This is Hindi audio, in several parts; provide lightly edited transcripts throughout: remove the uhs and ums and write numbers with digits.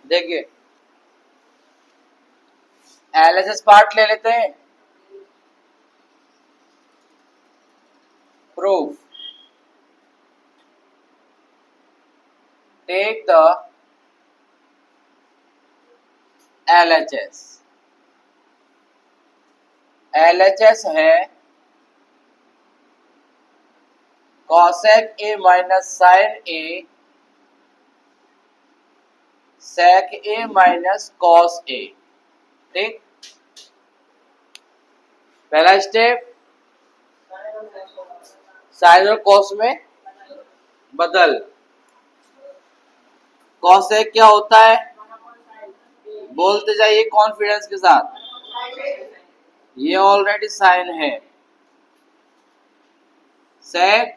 देखिए एलएचएस पार्ट ले लेते हैं। Proof take the LHS. LHS है cosec A minus sine A sec A minus cos A. ठीक, पहला स्टेप साइन और कॉस में बदल। कॉसेक क्या होता है, बोलते जाइए कॉन्फिडेंस के साथ। ये ऑलरेडी साइन है। सेक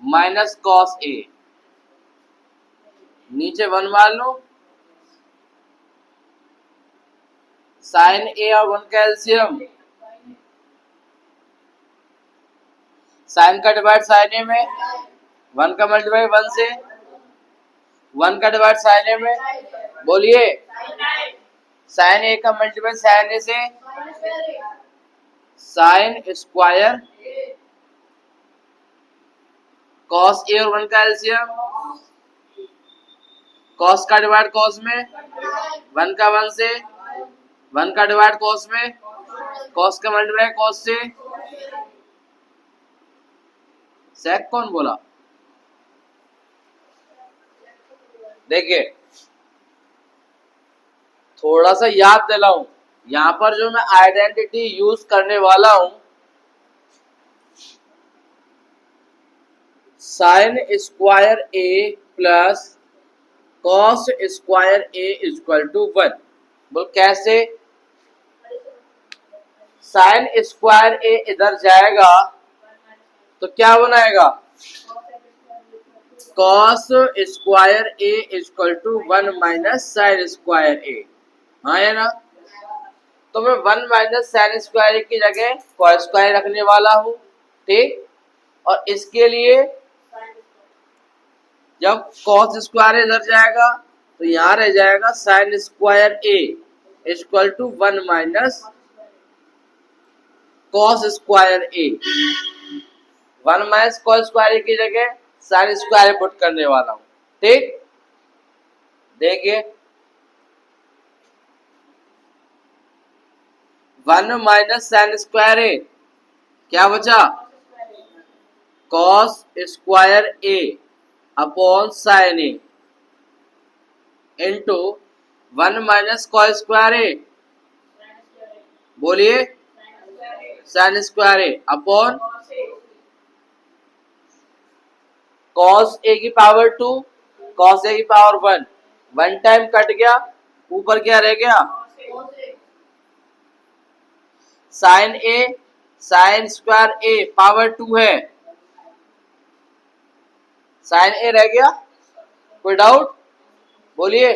माइनस कॉस ए, नीचे वन मान लो। साइन ए और वन का एलसीएम, साइन का डिवाइड साइन ए में, वन का मल्टीप्लाई वन से, वन का डिवाइड साइन ए में, बोलिए साइन ए का मल्टीप्लाई साइन ए से, साइन स्क्वायर कॉस ए और वन का एलसीएम, कॉस का डिवाइड कॉस में, वन का वन से, वन का डिवाइड कॉस में, कॉस का मल्टीप्लाई कॉस से। सेक कौन बोला? देखिए थोड़ा सा याद दिलाऊं, यहां पर जो मैं आइडेंटिटी यूज करने वाला हूं, sine square A plus cos square A equal to one. बोल कैसे? साइन स्क्वायर ए इधर जाएगा तो क्या बनाएगा? Cos square A equal to one minus sine square A. हाँ है ना? तो मैं one minus sine square A की जगह कॉस स्क्वायर रखने वाला हूँ। ठीक, और इसके लिए जब कॉस स्क्वायर इधर जाएगा तो यहाँ रह जाएगा sine square A equal to one minus cos square A. One minus cos square A की जगह साइन स्क्वायर पुट करने वाला हूं। ठीक, देखिए one minus sine square A क्या बचा? Cos square A upon sine A into one minus cos square A, बोलिए sine square A upon cos A की पावर टू कॉस ए की power one. One time cut गया, ऊपर क्या रह गया? Sine A sine square A power two है, साइन ए रह गया। कोई डाउट? बोलिए।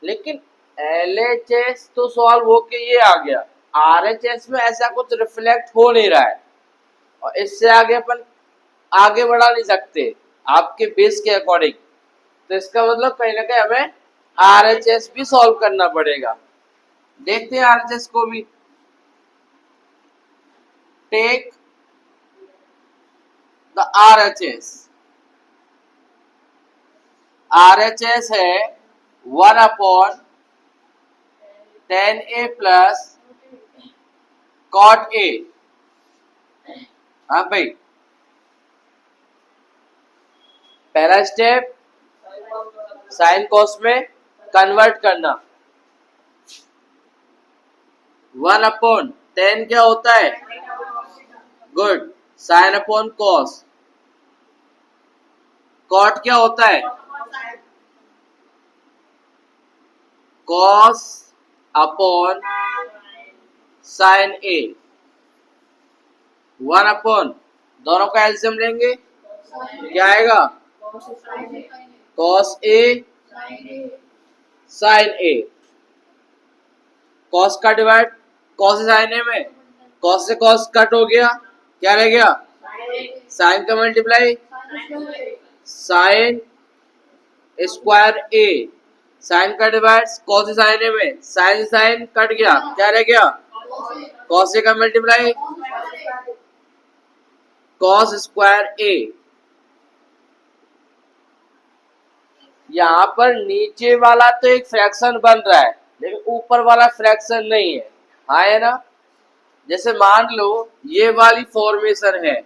लेकिन एलएचएस तो सॉल्व होके ये आ गया, आरएचएस में ऐसा कुछ रिफ्लेक्ट हो नहीं रहा है, और इससे आगे अपन आगे बढ़ा नहीं सकते आपके बेस के अकॉर्डिंग। तो इसका मतलब कहीं ना कहीं हमें आरएचएस भी सॉल्व करना पड़ेगा। देखते हैं आरएचएस को भी। Take the RHS. आरएचएस है one upon tan A plus cot A. हाँ भाई, पहला स्टेप साइन कॉस में कन्वर्ट करना। वन अपॉन टेन क्या होता है? Good, sine upon cos. Cot क्या होता है? Cos upon sine A. One upon दोनों का एलसीएम लेंगे, क्या आएगा? Cos A sine A. Cos का डिवाइड कॉस साइन ए में, कॉस से कॉस कट हो गया, क्या रह गया? साइन का मल्टीप्लाई साइन स्क्वायर ए, साइन का डिवाइड कॉस साइन ए में, साइन साइन कट गया, क्या रह गया, कॉस ए का मल्टीप्लाई कॉस स्क्वायर ए। यहाँ पर नीचे वाला तो एक फ्रैक्शन बन रहा है लेकिन ऊपर वाला फ्रैक्शन नहीं है, हाँ है ना। जैसे मान लो ये वाली फॉर्मेशन है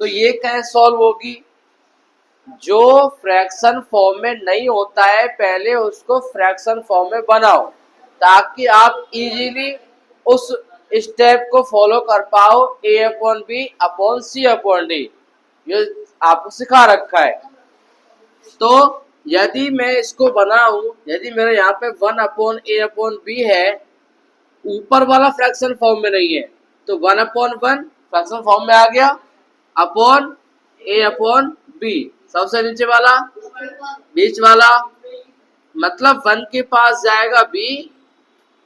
तो ये कैसे सॉल्व होगी, जो फ्रैक्शन फॉर्म में नहीं होता है पहले उसको फ्रैक्शन फॉर्म में बनाओ ताकि आप इजीली उस स्टेप को फॉलो कर पाओ, a upon B upon C upon D, ये आपको सिखा रखा है। तो यदि मैं इसको बनाऊं, यदि मेरे यहाँ पे 1 अपॉन ए अपॉन बी है, ऊपर वाला फ्रैक्शन फॉर्म में नहीं है तो 1 अपॉन 1 फ्रैक्शन फॉर्म में आ गया अपॉन ए अपॉन बी, सबसे नीचे वाला बीच वाला, मतलब 1 के पास जाएगा b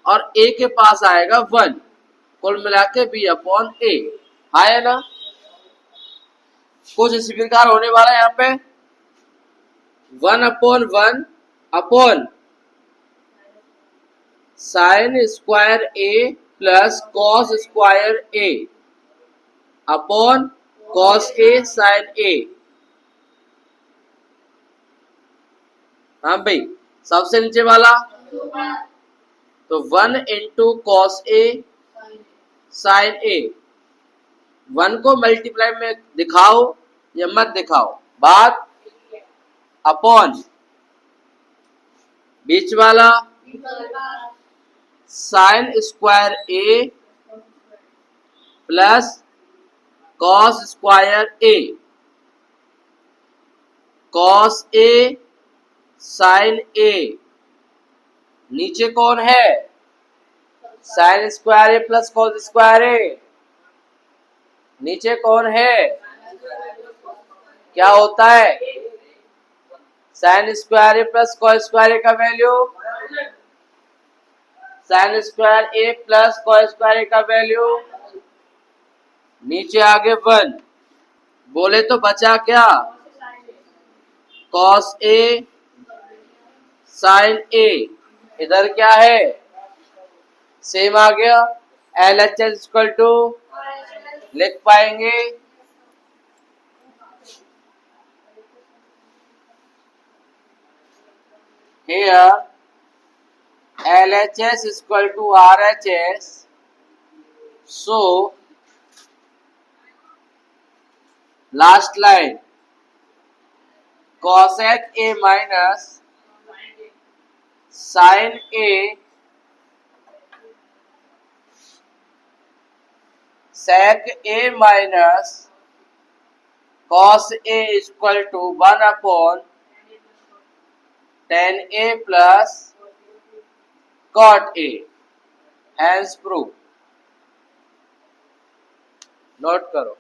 और a के पास आएगा 1, कुल मिला के b अपॉन ए, है ना। कुछ इसी प्रकार होने वाला है यहाँ पे 1 upon 1 upon sine square A plus cos square A upon cos A sine ए। हाँ भाई, सबसे नीचे वाला तो 1 इंटू कॉस ए साइन ए, 1 को मल्टीप्लाई में दिखाओ या मत दिखाओ बात, अपॉन बीच वाला sign square A plus cos square A, cos A sine ए, नीचे कौन है, sign square A plus cos square ए, नीचे कौन है, क्या होता है, sign square A plus cos square ए का value, sign square A plus cos square ए का वैल्यू, नीचे आगे 1, बोले तो बचा क्या, कॉस ए साइन ए, इधर क्या है सेम आ गया, LHS इक्वल टू लिख पाएंगे here LHS is equal to RHS, so last line cosec A minus sin A sec A minus cos A is equal to 1 upon tan A plus cot A, hence proof। Note करो।